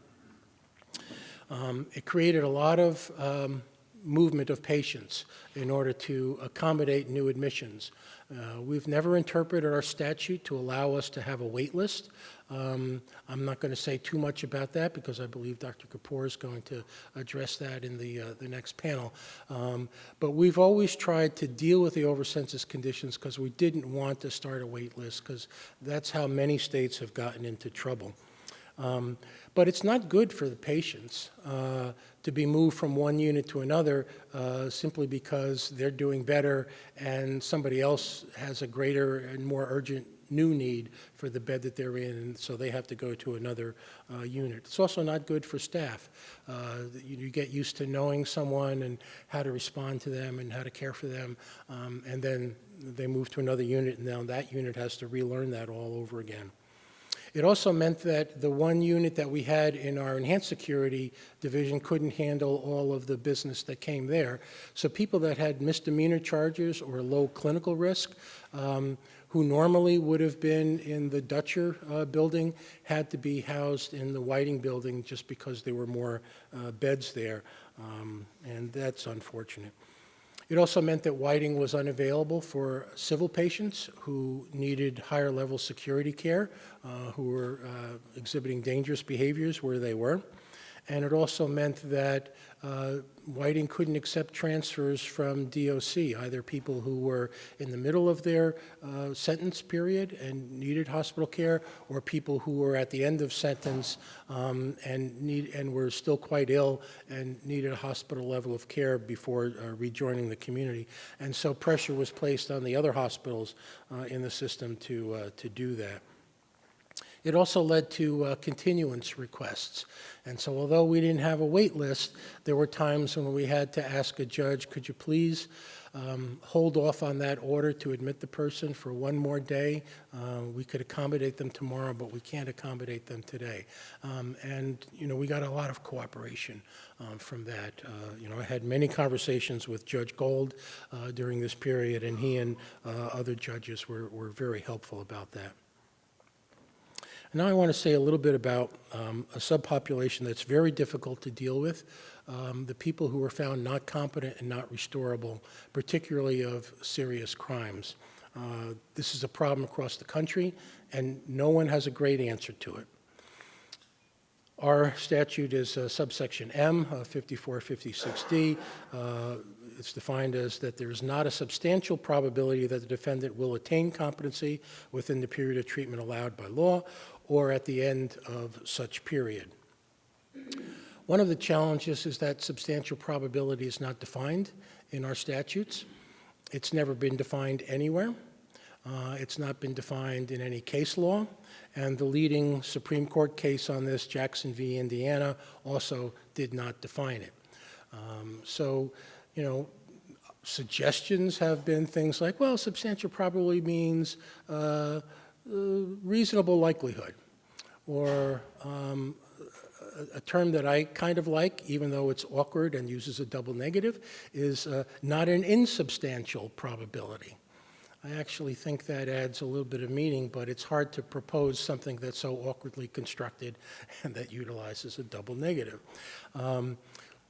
It created a lot of movement of patients in order to accommodate new admissions. We've never interpreted our statute to allow us to have a wait list. I'm not going to say too much about that because I believe Dr. Kapoor is going to address that in the next panel. But we've always tried to deal with the overcensus conditions because we didn't want to start a wait list because that's how many states have gotten into trouble. But it's not good for the patients to be moved from one unit to another simply because they're doing better and somebody else has a greater and more urgent new need for the bed that they're in, and so they have to go to another unit. It's also not good for staff. You get used to knowing someone and how to respond to them and how to care for them, and then they move to another unit, and now that unit has to relearn that all over again. It also meant that the one unit that we had in our enhanced security division couldn't handle all of the business that came there. So people that had misdemeanor charges or low clinical risk, who normally would have been in the Dutcher building, had to be housed in the Whiting building just because there were more beds there, and that's unfortunate. It also meant that Whiting was unavailable for civil patients who needed higher level security care, who were exhibiting dangerous behaviors where they were. And it also meant that Whiting couldn't accept transfers from DOC, either people who were in the middle of their sentence period and needed hospital care, or people who were at the end of sentence and were still quite ill and needed a hospital level of care before rejoining the community. And so pressure was placed on the other hospitals in the system to do that. It also led to continuance requests. And so although we didn't have a wait list, there were times when we had to ask a judge, could you please hold off on that order to admit the person for one more day? We could accommodate them tomorrow, but we can't accommodate them today. And, we got a lot of cooperation from that. I had many conversations with Judge Gold during this period, and he and other judges were very helpful about that. Now I want to say a little bit about a subpopulation that's very difficult to deal with, the people who were found not competent and not restorable, particularly of serious crimes. This is a problem across the country, and no one has a great answer to it. Our statute is subsection M, 5456D. It's defined as that there is not a substantial probability that the defendant will attain competency within the period of treatment allowed by law or at the end of such period. One of the challenges is that substantial probability is not defined in our statutes. It's never been defined anywhere. It's not been defined in any case law, and the leading Supreme Court case on this, Jackson v. Indiana, also did not define it. Suggestions have been things like, well, substantial probability means reasonable likelihood, or a term that I kind of like, even though it's awkward and uses a double negative, is not an insubstantial probability. I actually think that adds a little bit of meaning, but it's hard to propose something that's so awkwardly constructed and that utilizes a double negative.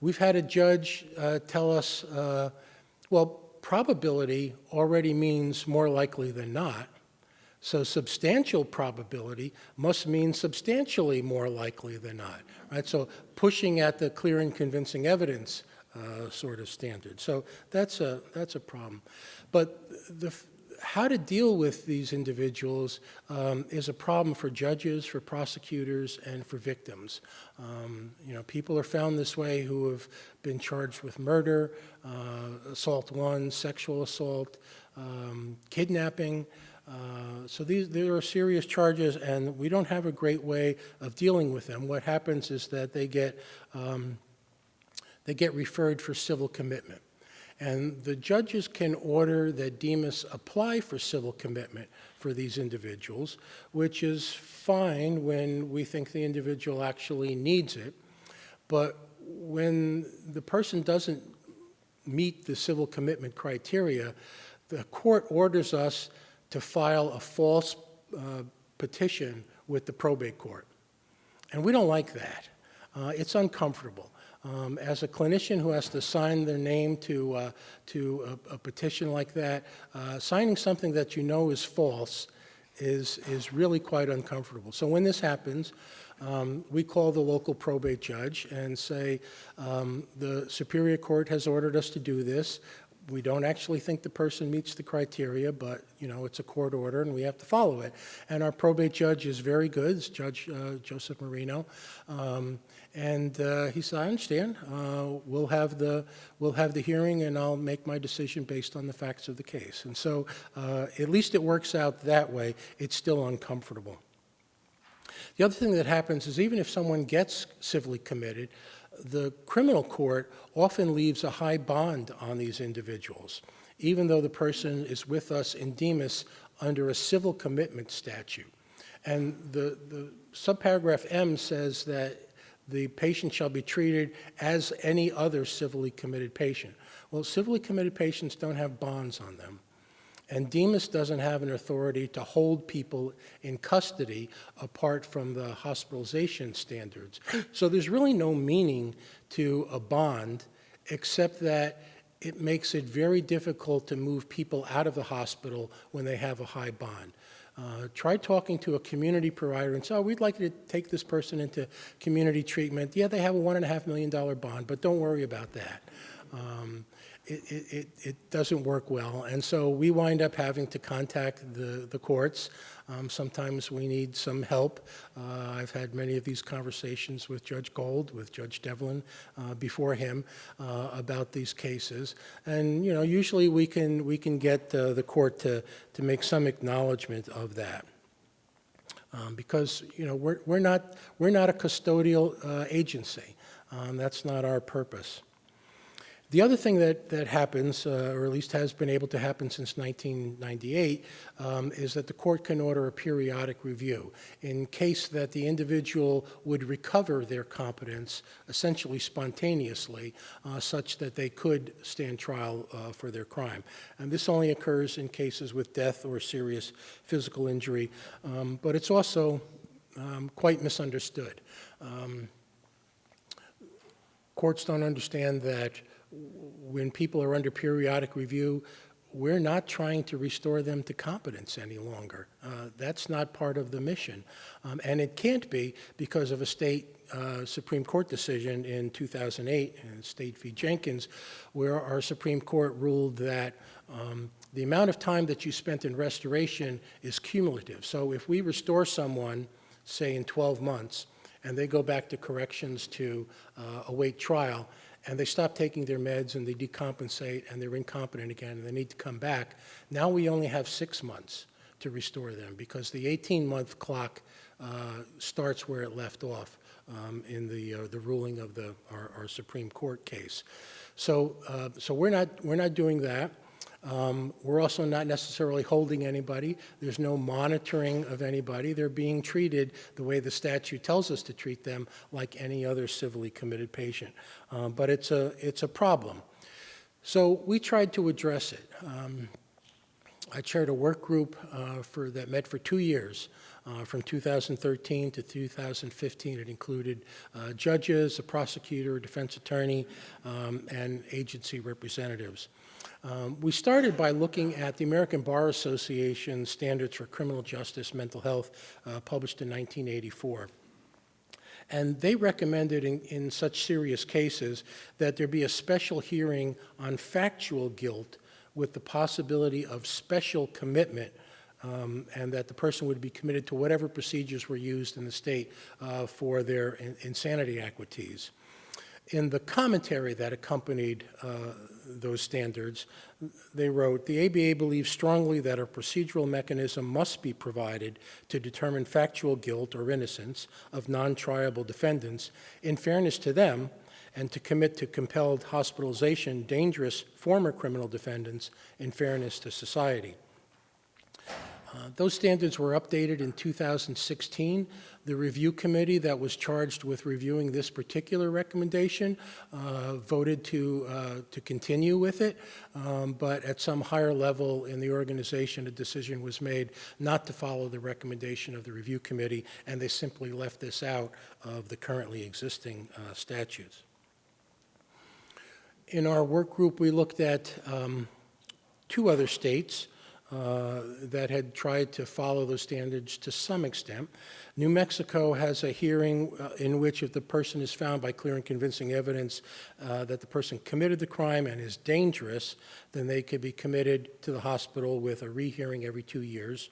We've had a judge tell us, well, probability already means more likely than not, so substantial probability must mean substantially more likely than not, right? So pushing at the clear and convincing evidence sort of standard. So that's a problem. But how to deal with these individuals is a problem for judges, for prosecutors, and for victims. People are found this way who have been charged with murder, assault 1, sexual assault, kidnapping. So there are serious charges, and we don't have a great way of dealing with them. What happens is that they get referred for civil commitment. And the judges can order that Demas apply for civil commitment for these individuals, which is fine when we think the individual actually needs it. But when the person doesn't meet the civil commitment criteria, the court orders us to file a false petition with the probate court. And we don't like that. It's uncomfortable. As a clinician who has to sign their name to a petition like that, signing something that you know is false is really quite uncomfortable. So when this happens, we call the local probate judge and say, the Superior Court has ordered us to do this. We don't actually think the person meets the criteria, but, it's a court order and we have to follow it. And our probate judge is very good, it's Judge Joseph Marino. He said, I understand, we'll have the hearing and I'll make my decision based on the facts of the case. And so at least it works out that way. It's still uncomfortable. The other thing that happens is even if someone gets civilly committed, the criminal court often leaves a high bond on these individuals, even though the person is with us in Demas under a civil commitment statute. And the subparagraph M says that the patient shall be treated as any other civilly committed patient. Well, civilly committed patients don't have bonds on them. And Demas doesn't have an authority to hold people in custody apart from the hospitalization standards. So there's really no meaning to a bond except that it makes it very difficult to move people out of the hospital when they have a high bond. Try talking to a community provider and say, we'd like you to take this person into community treatment. Yeah, they have a $1.5 million bond, but don't worry about that. It doesn't work well. And so we wind up having to contact the courts. Sometimes we need some help. I've had many of these conversations with Judge Gold, with Judge Devlin before him about these cases. And usually we can get the court to make some acknowledgement of that. Because we're not a custodial agency. That's not our purpose. The other thing that happens, or at least has been able to happen since 1998, is that the court can order a periodic review in case that the individual would recover their competence essentially spontaneously, such that they could stand trial for their crime. And this only occurs in cases with death or serious physical injury, but it's also quite misunderstood. Courts don't understand that when people are under periodic review, we're not trying to restore them to competence any longer. That's not part of the mission. And it can't be because of a state Supreme Court decision in 2008 in State v. Jenkins, where our Supreme Court ruled that the amount of time that you spent in restoration is cumulative. So if we restore someone, say in 12 months, and they go back to corrections to await trial, and they stop taking their meds and they decompensate and they're incompetent again and they need to come back, now we only have 6 months to restore them because the 18-month clock starts where it left off in the ruling of our Supreme Court case. So we're not doing that. We're also not necessarily holding anybody. There's no monitoring of anybody. They're being treated the way the statute tells us to treat them, like any other civilly committed patient. But it's a problem. So we tried to address it. I chaired a work group that met for 2 years, from 2013 to 2015. It included judges, a prosecutor, a defense attorney, and agency representatives. We started by looking at the American Bar Association Standards for Criminal Justice Mental Health, published in 1984. And they recommended in such serious cases that there be a special hearing on factual guilt with the possibility of special commitment, and that the person would be committed to whatever procedures were used in the state for their insanity equities. In the commentary that accompanied those standards, they wrote, the ABA believes strongly that a procedural mechanism must be provided to determine factual guilt or innocence of non-triable defendants in fairness to them and to commit to compelled hospitalization dangerous former criminal defendants in fairness to society. Those standards were updated in 2016. The review committee that was charged with reviewing this particular recommendation voted to continue with it, but at some higher level in the organization, a decision was made not to follow the recommendation of the review committee, and they simply left this out of the currently existing statutes. In our work group, we looked at 2 other states. that had tried to follow those standards to some extent. New Mexico has a hearing in which if the person is found by clear and convincing evidence that the person committed the crime and is dangerous, then they could be committed to the hospital with a rehearing every 2 years.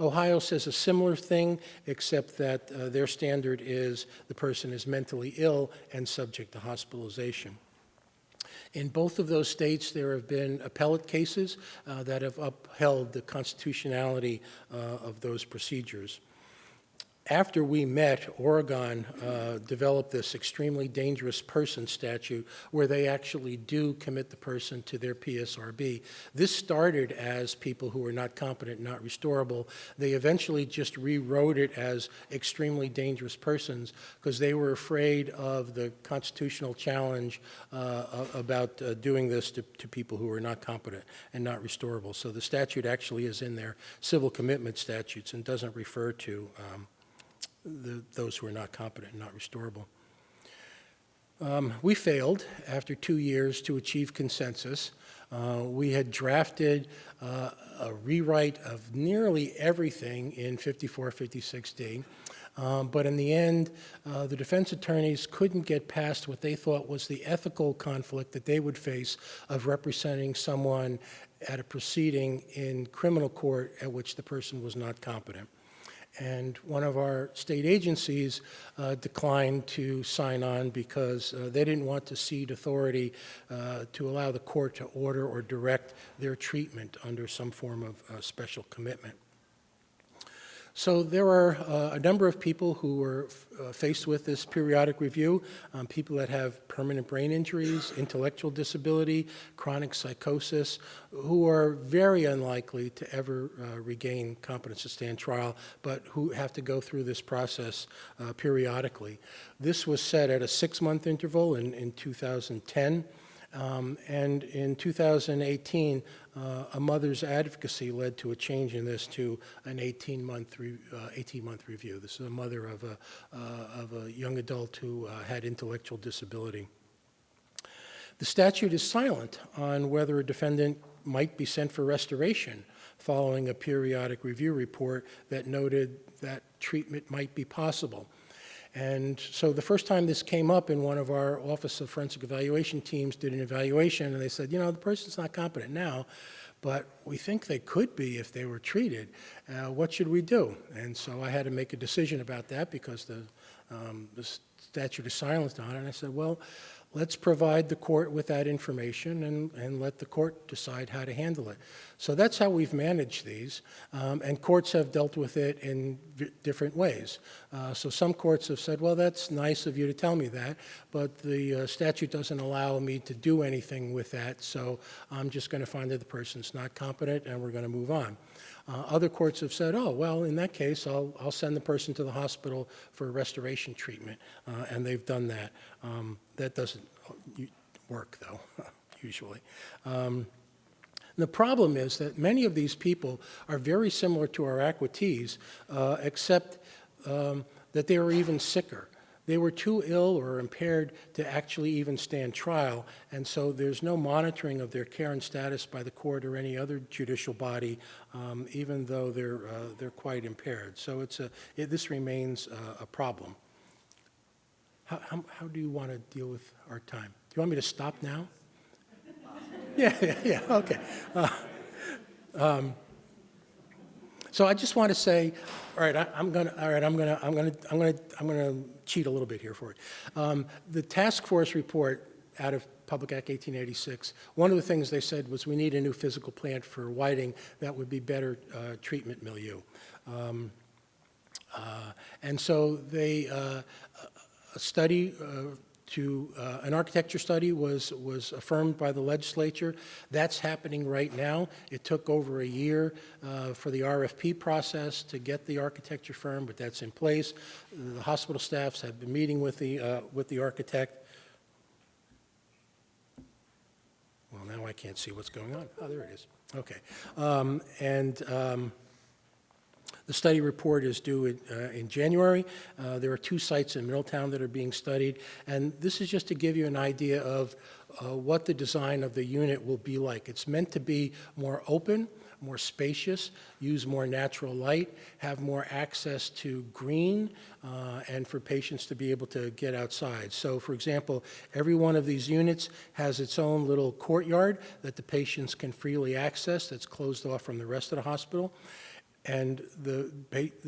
Ohio says a similar thing, except that their standard is the person is mentally ill and subject to hospitalization. In both of those states, there have been appellate cases that have upheld the constitutionality of those procedures. After we met, Oregon developed this extremely dangerous person statute where they actually do commit the person to their PSRB. This started as people who were not competent, not restorable. They eventually just rewrote it as extremely dangerous persons because they were afraid of the constitutional challenge about doing this to people who were not competent and not restorable. So the statute actually is in their civil commitment statutes and doesn't refer to those who are not competent and not restorable. We failed after 2 years to achieve consensus. We had drafted a rewrite of nearly everything in 5456D, but in the end, the defense attorneys couldn't get past what they thought was the ethical conflict that they would face of representing someone at a proceeding in criminal court at which the person was not competent. And one of our state agencies declined to sign on because they didn't want to cede authority to allow the court to order or direct their treatment under some form of special commitment. So there are a number of people who were faced with this periodic review, people that have permanent brain injuries, intellectual disability, chronic psychosis, who are very unlikely to ever regain competence to stand trial, but who have to go through this process periodically. This was set at a 6-month interval in 2010. And in 2018, a mother's advocacy led to a change in this to an 18-month review. This is a mother of a young adult who had intellectual disability. The statute is silent on whether a defendant might be sent for restoration following a periodic review report that noted that treatment might be possible. And so the first time this came up in one of our Office of Forensic Evaluation teams did an evaluation, and they said, you know, the person's not competent now, but we think they could be if they were treated. What should we do? And so I had to make a decision about that because the statute is silent on it. And I said, well, let's provide the court with that information and let the court decide how to handle it. So that's how we've managed these, and courts have dealt with it in different ways. So some courts have said, well, that's nice of you to tell me that, but the statute doesn't allow me to do anything with that, so I'm just going to find that the person's not competent and we're going to move on. Other courts have said, oh, well, in that case, I'll send the person to the hospital for restoration treatment, and they've done that. That doesn't work, though, usually. The problem is that many of these people are very similar to our acquittees, except that they are even sicker. They were too ill or impaired to actually even stand trial, and so there's no monitoring of their care and status by the court or any other judicial body, even though they're quite impaired. So this remains a problem. How do you want to deal with our time? Do you want me to stop now? Yeah, okay. So I just want to say, all right, I'm going to cheat a little bit here for it. The task force report out of Public Act 1886, one of the things they said was we need a new physical plant for Whiting that would be better treatment milieu. And so they, a study an architecture study was affirmed by the legislature. That's happening right now. It took over a year for the RFP process to get the architecture firm, but that's in place. The hospital staffs have been meeting with the architect. Well, now I can't see what's going on. Oh, there it is. Okay. The study report is due in January. There are 2 sites in Middletown that are being studied, and this is just to give you an idea of what the design of the unit will be like. It's meant to be more open, more spacious, use more natural light, have more access to green, and for patients to be able to get outside. So, for example, every one of these units has its own little courtyard that the patients can freely access that's closed off from the rest of the hospital. And the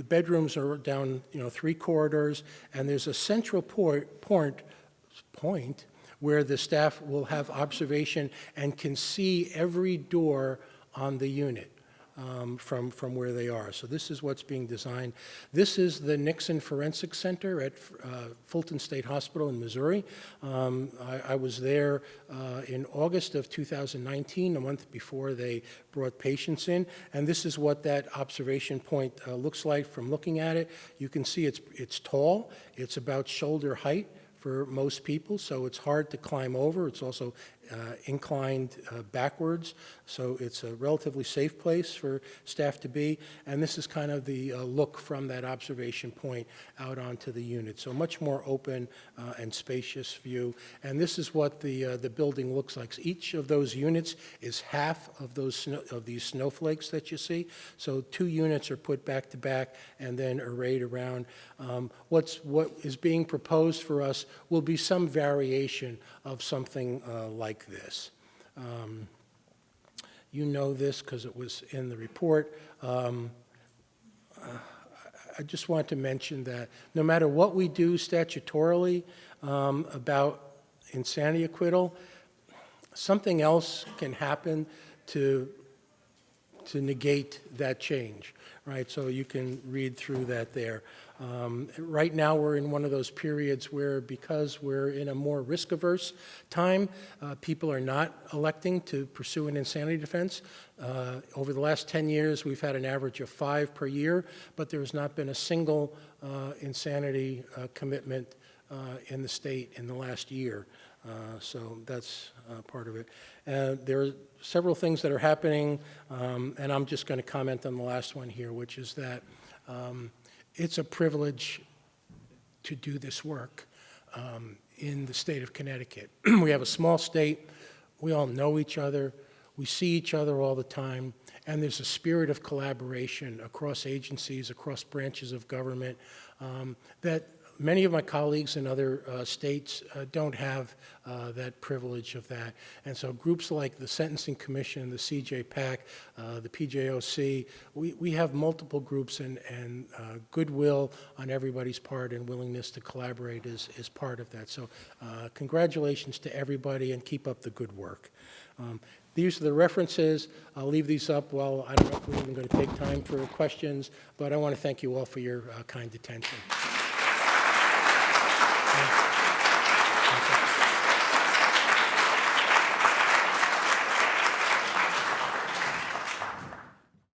bedrooms are down, 3 corridors, and there's a central point where the staff will have observation and can see every door on the unit from where they are. So this is what's being designed. This is the Nixon Forensic Center at Fulton State Hospital in Missouri. I was there in August of 2019, a month before they brought patients in, and this is what that observation point looks like from looking at it. You can see it's tall. It's about shoulder height for most people, so it's hard to climb over. It's also inclined backwards, so it's a relatively safe place for staff to be. And this is kind of the look from that observation point out onto the unit. So much more open and spacious view. And this is what the building looks like. Each of those units is half of these snowflakes that you see. So 2 units are put back to back and then arrayed around. What is being proposed for us will be some variation of something like this. You know this because it was in the report. I just want to mention that no matter what we do statutorily about insanity acquittal, something else can happen to negate that change, right? So you can read through that there. Right now we're in one of those periods where, because we're in a more risk-averse time, people are not electing to pursue an insanity defense. Over the last 10 years, we've had an average of 5 per year, but there has not been a single insanity commitment in the state in the last year. So that's part of it. There are several things that are happening, and I'm just going to comment on the last one here, which is that it's a privilege to do this work in the state of Connecticut. We have a small state. We all know each other. We see each other all the time. And there's a spirit of collaboration across agencies, across branches of government that many of my colleagues in other states don't have that privilege of that. And so groups like the Sentencing Commission, the CJPAC, the PJOC, we have multiple groups, and goodwill on everybody's part and willingness to collaborate is part of that. So congratulations to everybody, and keep up the good work. These are the references. I'll leave these up. Well, I don't know if we're even going to take time for questions, but I want to thank you all for your kind attention.